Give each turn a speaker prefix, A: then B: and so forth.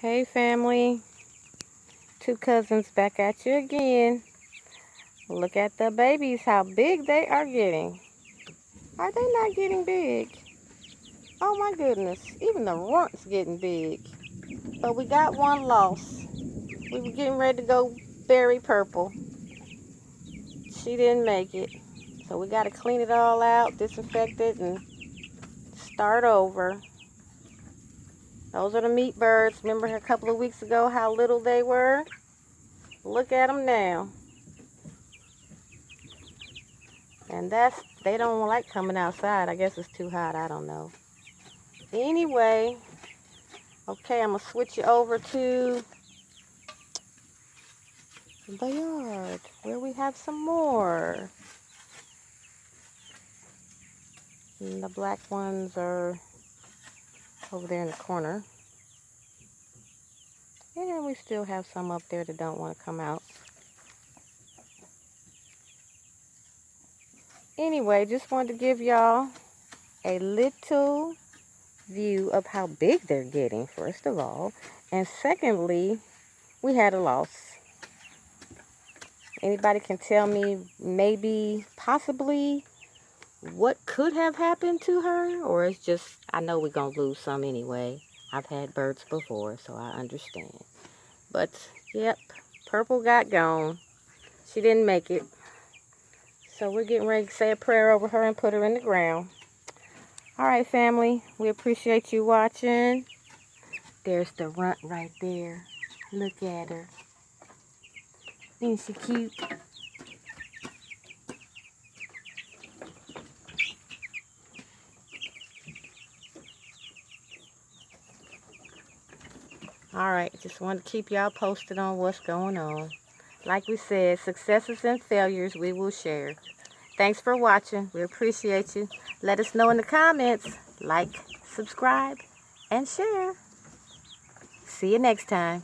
A: Hey family, two cousins back at you again. Look at the babies, how big they are getting. Are they not getting big? Oh my goodness, even the runt's getting big. But we got one lost. We were getting ready to go berry purple. She didn't make it. So we got to clean it all out, disinfect it, and start over. Those are the meat birds. Remember a couple of weeks ago how little they were? Look at them now. And they don't like coming outside. I guess it's too hot. I don't know. Anyway, okay, I'm going to switch you over to the yard where we have some more. And the black ones are over there in the corner. And we still have some up there that don't want to come out. Anyway, just wanted to give y'all a little view of how big they're getting, first of all. And secondly, we had a loss. Anybody can tell me maybe, possibly, what could have happened to her? Or it's just, I know we're going to lose some anyway. I've had birds before, so I understand. But, yep, purple got gone. She didn't make it. So we're getting ready to say a prayer over her and put her in the ground. All right, family, we appreciate you watching. There's the runt right there. Look at her. Isn't she cute? All right, just wanted to keep y'all posted on what's going on. Like we said, successes and failures we will share. Thanks for watching. We appreciate you. Let us know in the comments. Like, subscribe, and share. See you next time.